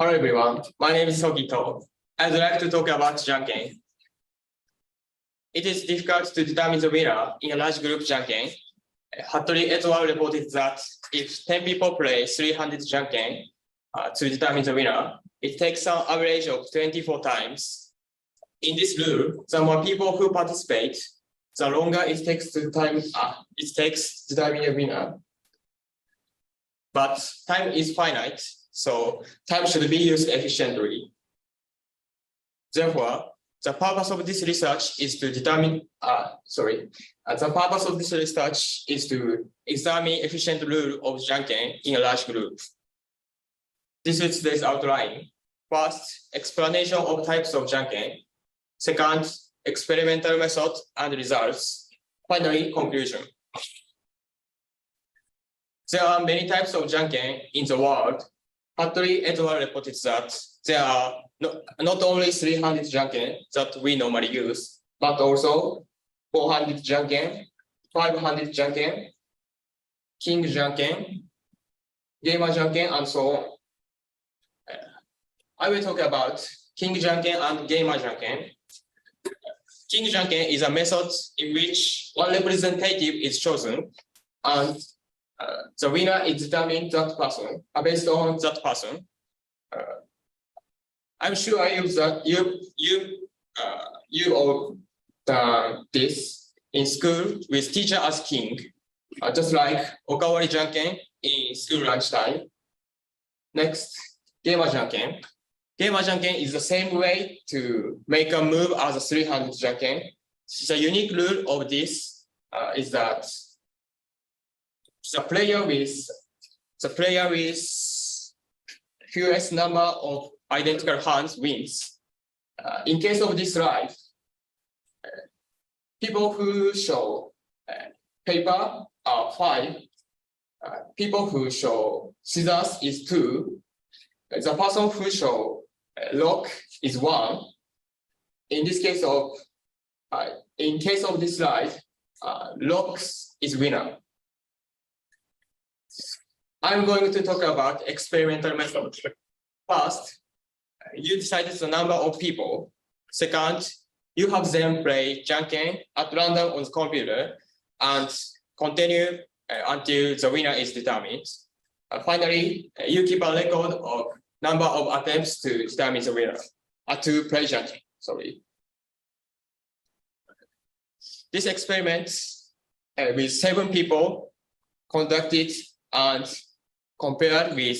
Hello everyone, my name is Soki. I'd like to talk about Janken. It is difficult to determine the winner in a large group Janken. Hattori et al. Reported that if 10 people play 300 Janken to determine the winner, it takes an average of 24 times. In this rule, the more people who participate, the longer it takes to determine a winner. But time is finite, so time should be used efficiently. Therefore, the purpose of this research is to determine, the purpose of this research is to examine efficient rule of Janken in a large group. This is today's outline. First, explanation of types of Janken. Second, experimental method and results. Finally, conclusion. There are many types of Janken in the world. Hattori et al. Reported that there are not only 300 Janken that we normally use, but also 400 Janken, 500 Janken, King Janken, Gamer Janken, and so on. I will talk about King Janken and Gamer Janken. King Janken is a method in which one representative is chosen, and the winner is determined based on that person. I'm sure you all done this in school with teacher as king, just like Okawari Janken in school lunchtime. Next, Gamer Janken. Gamer Janken is the same way to make a move as a 300 Janken. The unique rule of this is that the player with fewest number of identical hands wins. In case of this slide, people who show paper are 5. People who show scissors is 2. The person who show rock is 1. In case of this slide, rocks is winner. I'm going to talk about experimental method. First, you decided the number of people. Second, you have them play Janken at random on the computer and continue until the winner is determined. Finally, you keep a record of number of attempts to determine the winner, to play Janken, This experiment with 7 people conducted and compared with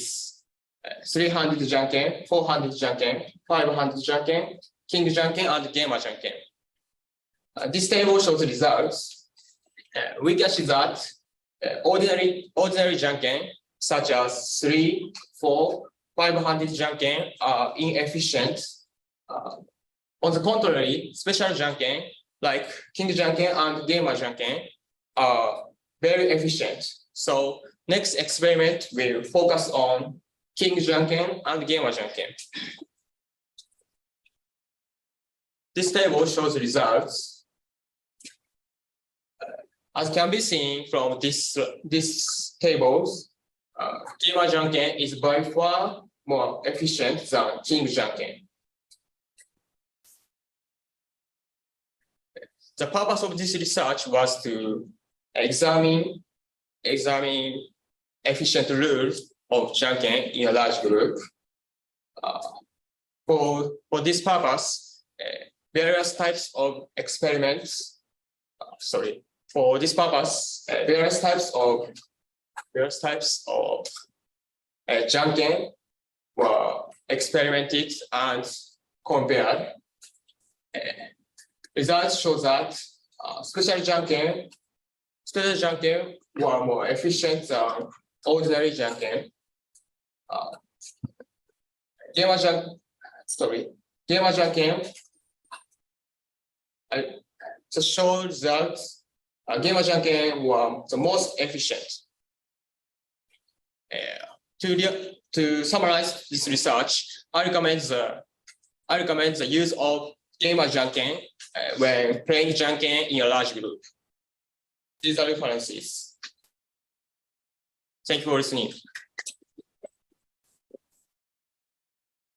300 Janken, 400 Janken, 500 Janken, King Janken, and Gamer Janken. This table shows the results. We can see that ordinary Janken, such as 3, 4, 500 Janken, are inefficient. On the contrary, special Janken, like King Janken and Gamer Janken, are very efficient. So next experiment will focus on King Janken and Gamer Janken. This table shows the results. As can be seen from these tables, Gamer Janken is by far more efficient than King Janken. The purpose of this research was to examine efficient rules of Janken in a large group. For this purpose, various types of experiments. Various types of Janken were experimented and compared. Results show that special Janken were more efficient than ordinary Janken. Gamer Janken just shows that Gamer Janken were the most efficient. To summarize this research, I recommend the use of Gamer Janken when playing Janken in a large group. These are references. Thank you for listening.